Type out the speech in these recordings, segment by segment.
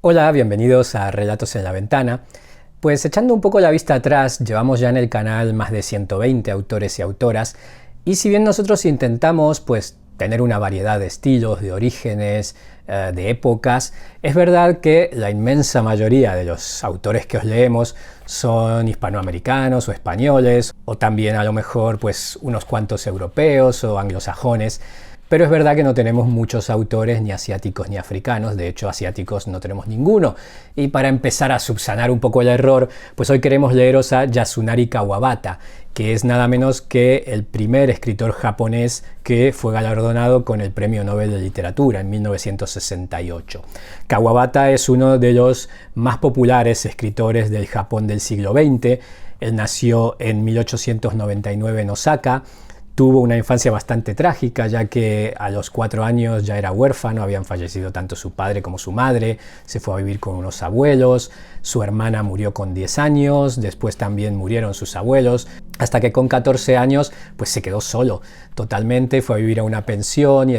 Hola, bienvenidos a Relatos en la Ventana. Pues echando un poco la vista atrás, llevamos ya en el canal más de 120 autores y autoras, y si bien nosotros intentamos pues tener una variedad de estilos, de orígenes, de épocas, es verdad que la inmensa mayoría de los autores que os leemos son hispanoamericanos o españoles, o también a lo mejor pues unos cuantos europeos o anglosajones. Pero es verdad que no tenemos muchos autores ni asiáticos ni africanos, de hecho asiáticos no tenemos ninguno. Y para empezar a subsanar un poco el error, pues hoy queremos leeros a Yasunari Kawabata, que es nada menos que el primer escritor japonés que fue galardonado con el Premio Nobel de Literatura en 1968. Kawabata es uno de los más populares escritores del Japón del siglo XX. Él nació en 1899 en Osaka. Tuvo una infancia bastante trágica, ya que a los 4 años ya era huérfano, habían fallecido tanto su padre como su madre, se fue a vivir con unos abuelos, su hermana murió con 10 años, después también murieron sus abuelos, hasta que con 14 años pues se quedó solo totalmente, fue a vivir a una pensión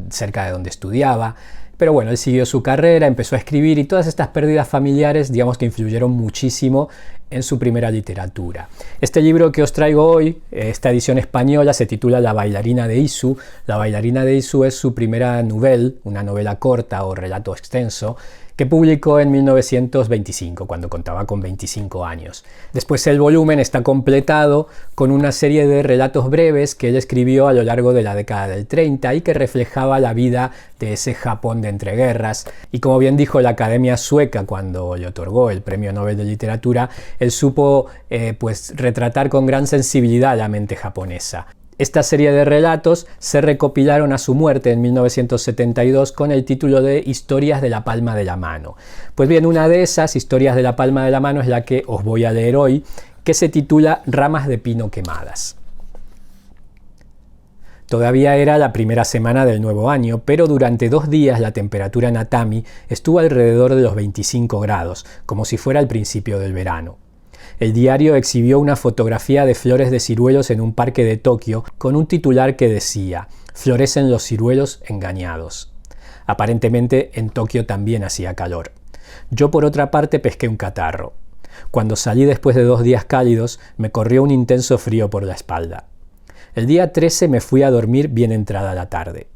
cerca de donde estudiaba. Pero bueno, él siguió su carrera, empezó a escribir y todas estas pérdidas familiares, digamos que influyeron muchísimo en su primera literatura. Este libro que os traigo hoy, esta edición española, se titula La bailarina de Isu. La bailarina de Isu es su primera novela, una novela corta o relato extenso, que publicó en 1925, cuando contaba con 25 años. Después el volumen está completado con una serie de relatos breves que él escribió a lo largo de la década del 30 y que reflejaba la vida de ese Japón de entreguerras. Y como bien dijo la Academia Sueca cuando le otorgó el Premio Nobel de Literatura, él supo pues retratar con gran sensibilidad la mente japonesa. Esta serie de relatos se recopilaron a su muerte en 1972 con el título de Historias de la palma de la mano. Pues bien, una de esas Historias de la palma de la mano es la que os voy a leer hoy, que se titula Ramas de pino quemadas. Todavía era la primera semana del nuevo año, pero durante 2 días la temperatura en Atami estuvo alrededor de los 25 grados, como si fuera el principio del verano. El diario exhibió una fotografía de flores de ciruelos en un parque de Tokio con un titular que decía: «Florecen los ciruelos engañados». Aparentemente en Tokio también hacía calor. Yo por otra parte pesqué un catarro. Cuando salí después de 2 días cálidos me corrió un intenso frío por la espalda. El día 13 me fui a dormir bien entrada la tarde.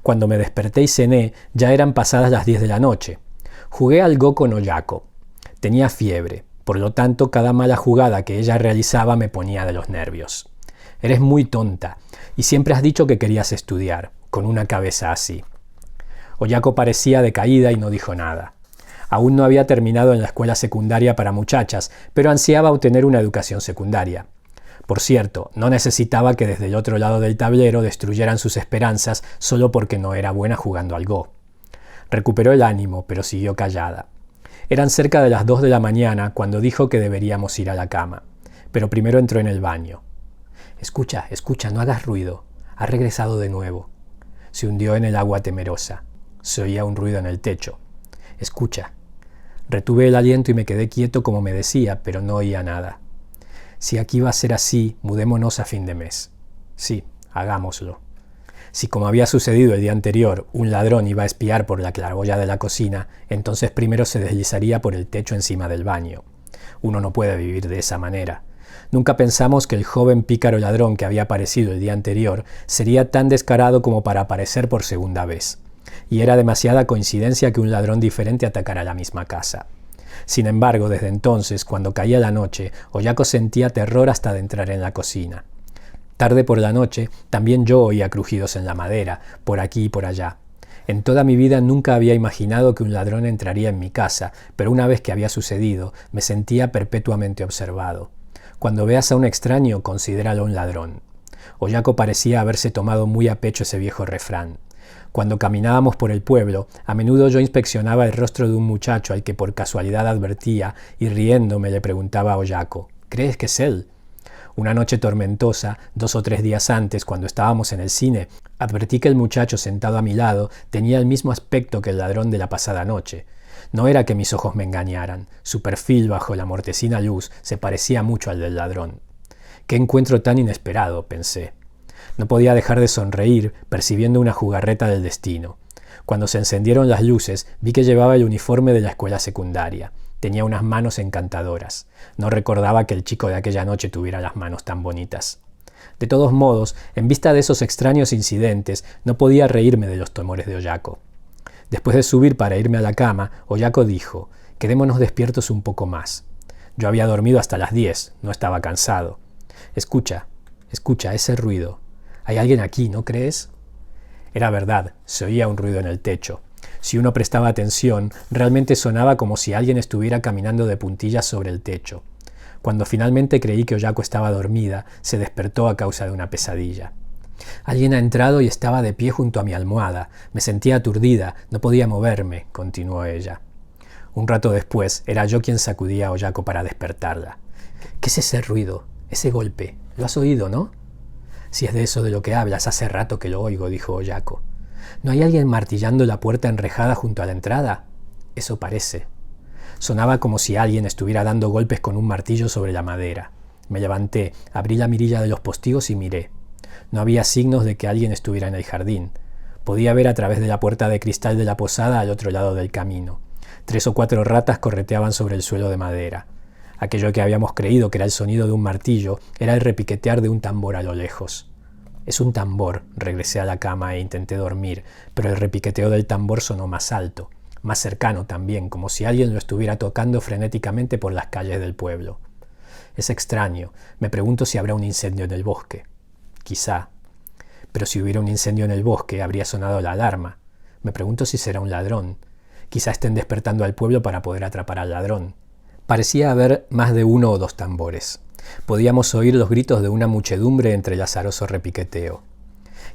Cuando me desperté y cené ya eran pasadas las 10 de la noche. Jugué al Go con Oyako. Tenía fiebre. Por lo tanto, cada mala jugada que ella realizaba me ponía de los nervios. «Eres muy tonta, y siempre has dicho que querías estudiar, con una cabeza así». Oyako parecía decaída y no dijo nada. Aún no había terminado en la escuela secundaria para muchachas, pero ansiaba obtener una educación secundaria. Por cierto, no necesitaba que desde el otro lado del tablero destruyeran sus esperanzas solo porque no era buena jugando al Go. Recuperó el ánimo, pero siguió callada. Eran cerca de las 2 de la mañana cuando dijo que deberíamos ir a la cama, pero primero entró en el baño. Escucha, no hagas ruido. Ha regresado de nuevo». Se hundió en el agua temerosa. Se oía un ruido en el techo. «Escucha». Retuve el aliento y me quedé quieto como me decía, pero no oía nada. «Si aquí va a ser así, mudémonos a fin de mes». «Sí, hagámoslo». Si, como había sucedido el día anterior, un ladrón iba a espiar por la claraboya de la cocina, entonces primero se deslizaría por el techo encima del baño. Uno no puede vivir de esa manera. Nunca pensamos que el joven pícaro ladrón que había aparecido el día anterior sería tan descarado como para aparecer por segunda vez. Y era demasiada coincidencia que un ladrón diferente atacara la misma casa. Sin embargo, desde entonces, cuando caía la noche, Oyako sentía terror hasta de entrar en la cocina. Tarde por la noche, también yo oía crujidos en la madera, por aquí y por allá. En toda mi vida nunca había imaginado que un ladrón entraría en mi casa, pero una vez que había sucedido, me sentía perpetuamente observado. Cuando veas a un extraño, considéralo un ladrón. Oyako parecía haberse tomado muy a pecho ese viejo refrán. Cuando caminábamos por el pueblo, a menudo yo inspeccionaba el rostro de un muchacho al que por casualidad advertía y riéndome le preguntaba a Oyako: «¿Crees que es él?». Una noche tormentosa, 2 o 3 días antes, cuando estábamos en el cine, advertí que el muchacho sentado a mi lado tenía el mismo aspecto que el ladrón de la pasada noche. No era que mis ojos me engañaran, su perfil bajo la mortecina luz se parecía mucho al del ladrón. «Qué encuentro tan inesperado», pensé. No podía dejar de sonreír, percibiendo una jugarreta del destino. Cuando se encendieron las luces, vi que llevaba el uniforme de la escuela secundaria. Tenía unas manos encantadoras. No recordaba que el chico de aquella noche tuviera las manos tan bonitas. De todos modos, en vista de esos extraños incidentes, no podía reírme de los temores de Oyako. Después de subir para irme a la cama, Oyako dijo: «Quedémonos despiertos un poco más». Yo había dormido hasta las 10, no estaba cansado. Escucha ese ruido. ¿Hay alguien aquí, no crees? Era verdad, se oía un ruido en el techo. Si uno prestaba atención, realmente sonaba como si alguien estuviera caminando de puntillas sobre el techo. Cuando finalmente creí que Oyako estaba dormida, se despertó a causa de una pesadilla. «Alguien ha entrado y estaba de pie junto a mi almohada. Me sentía aturdida, no podía moverme», continuó ella. Un rato después, era yo quien sacudía a Oyako para despertarla. «¿Qué es ese ruido? Ese golpe? ¿Lo has oído, no?» «Si es de eso de lo que hablas, hace rato que lo oigo», dijo Oyako. «¿No hay alguien martillando la puerta enrejada junto a la entrada?» «Eso parece». Sonaba como si alguien estuviera dando golpes con un martillo sobre la madera. Me levanté, abrí la mirilla de los postigos y miré. No había signos de que alguien estuviera en el jardín. Podía ver a través de la puerta de cristal de la posada al otro lado del camino. 3 o 4 ratas correteaban sobre el suelo de madera. Aquello que habíamos creído que era el sonido de un martillo era el repiquetear de un tambor a lo lejos. «Es un tambor», regresé a la cama e intenté dormir, pero el repiqueteo del tambor sonó más alto, más cercano también, como si alguien lo estuviera tocando frenéticamente por las calles del pueblo. Es extraño, me pregunto si habrá un incendio en el bosque. Quizá. Pero si hubiera un incendio en el bosque, habría sonado la alarma. Me pregunto si será un ladrón. Quizá estén despertando al pueblo para poder atrapar al ladrón. Parecía haber más de 1 o 2 tambores. Podíamos oír los gritos de una muchedumbre entre el azaroso repiqueteo.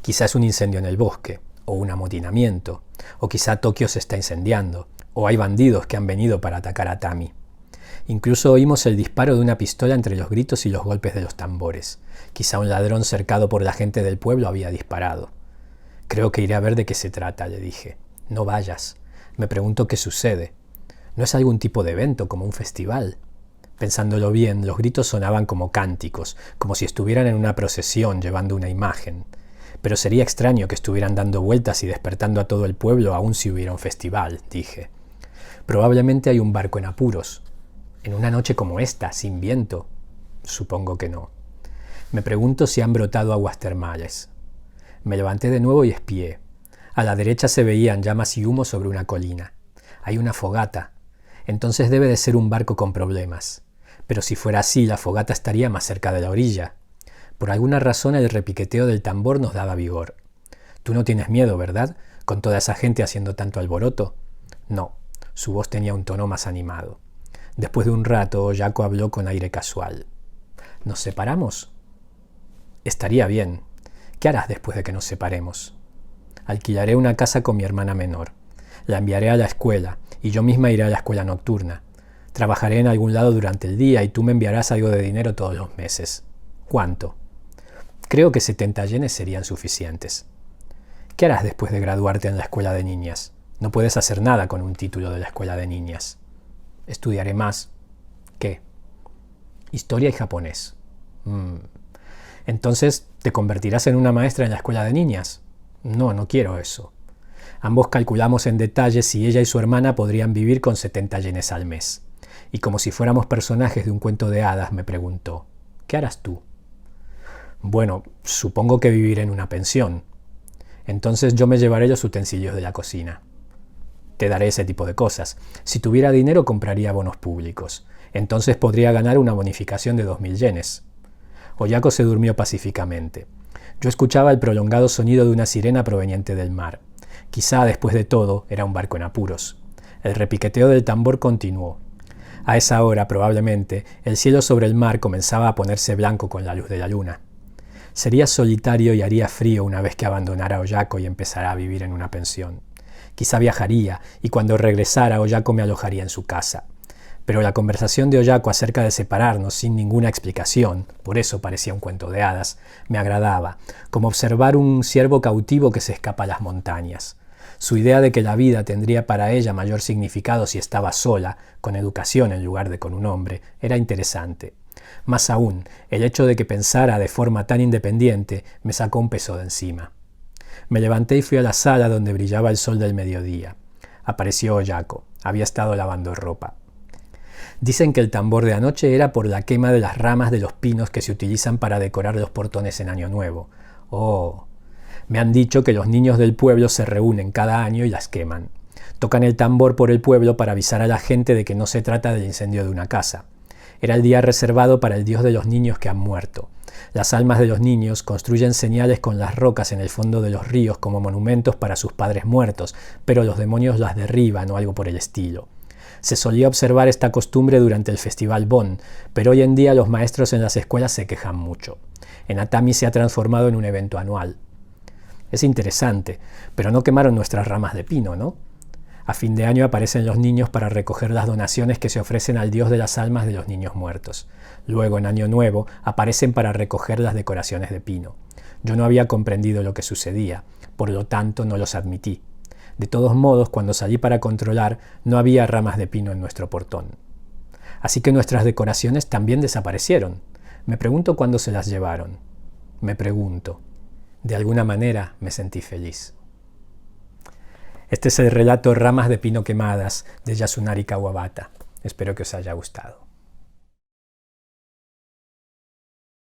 Quizá es un incendio en el bosque, o un amotinamiento, o quizá Tokio se está incendiando, o hay bandidos que han venido para atacar a Tami. Incluso oímos el disparo de una pistola entre los gritos y los golpes de los tambores. Quizá un ladrón cercado por la gente del pueblo había disparado. «Creo que iré a ver de qué se trata», le dije. «No vayas. Me pregunto qué sucede. ¿No es algún tipo de evento, como un festival?» Pensándolo bien, los gritos sonaban como cánticos, como si estuvieran en una procesión llevando una imagen. Pero sería extraño que estuvieran dando vueltas y despertando a todo el pueblo aun si hubiera un festival, dije. «Probablemente hay un barco en apuros. ¿En una noche como esta, sin viento?» «Supongo que no». «Me pregunto si han brotado aguas termales». Me levanté de nuevo y espié. A la derecha se veían llamas y humo sobre una colina. «Hay una fogata. Entonces debe de ser un barco con problemas. Pero si fuera así, la fogata estaría más cerca de la orilla». Por alguna razón el repiqueteo del tambor nos daba vigor. «Tú no tienes miedo, ¿verdad? Con toda esa gente haciendo tanto alboroto». «No». Su voz tenía un tono más animado. Después de un rato, Oyako habló con aire casual. «¿Nos separamos?» «Estaría bien. ¿Qué harás después de que nos separemos?» «Alquilaré una casa con mi hermana menor. La enviaré a la escuela, y yo misma iré a la escuela nocturna. Trabajaré en algún lado durante el día y tú me enviarás algo de dinero todos los meses». «¿Cuánto?» «Creo que 70 yenes serían suficientes». «¿Qué harás después de graduarte en la escuela de niñas? No puedes hacer nada con un título de la escuela de niñas». «Estudiaré más». «¿Qué?» «Historia y japonés». «Entonces, ¿te convertirás en una maestra en la escuela de niñas?» «No, no quiero eso». Ambos calculamos en detalle si ella y su hermana podrían vivir con 70 yenes al mes. Y como si fuéramos personajes de un cuento de hadas, me preguntó: «¿Qué harás tú?» «Bueno, supongo que viviré en una pensión. Entonces yo me llevaré los utensilios de la cocina». «Te daré ese tipo de cosas. Si tuviera dinero compraría bonos públicos. Entonces podría ganar una bonificación de 2000 yenes». Oyako se durmió pacíficamente. Yo escuchaba el prolongado sonido de una sirena proveniente del mar. Quizá, después de todo, era un barco en apuros. El repiqueteo del tambor continuó. A esa hora, probablemente, el cielo sobre el mar comenzaba a ponerse blanco con la luz de la luna. Sería solitario y haría frío una vez que abandonara Oyako y empezara a vivir en una pensión. Quizá viajaría, y cuando regresara Oyako me alojaría en su casa. Pero la conversación de Oyako acerca de separarnos sin ninguna explicación, por eso parecía un cuento de hadas, me agradaba, como observar un ciervo cautivo que se escapa a las montañas. Su idea de que la vida tendría para ella mayor significado si estaba sola, con educación en lugar de con un hombre, era interesante. Más aún, el hecho de que pensara de forma tan independiente me sacó un peso de encima. Me levanté y fui a la sala donde brillaba el sol del mediodía. Apareció Oyako. Había estado lavando ropa. Dicen que el tambor de anoche era por la quema de las ramas de los pinos que se utilizan para decorar los portones en Año Nuevo. Oh, me han dicho que los niños del pueblo se reúnen cada año y las queman. Tocan el tambor por el pueblo para avisar a la gente de que no se trata del incendio de una casa. Era el día reservado para el dios de los niños que han muerto. Las almas de los niños construyen señales con las rocas en el fondo de los ríos como monumentos para sus padres muertos, pero los demonios las derriban o algo por el estilo. Se solía observar esta costumbre durante el festival Bon, pero hoy en día los maestros en las escuelas se quejan mucho. En Atami se ha transformado en un evento anual. Es interesante, pero no quemaron nuestras ramas de pino, ¿no? A fin de año aparecen los niños para recoger las donaciones que se ofrecen al dios de las almas de los niños muertos. Luego, en Año Nuevo, aparecen para recoger las decoraciones de pino. Yo no había comprendido lo que sucedía, por lo tanto no los admití. De todos modos, cuando salí para controlar, no había ramas de pino en nuestro portón. Así que nuestras decoraciones también desaparecieron. Me pregunto cuándo se las llevaron. Me pregunto. De alguna manera me sentí feliz. Este es el relato Ramas de pino quemadas de Yasunari Kawabata. Espero que os haya gustado.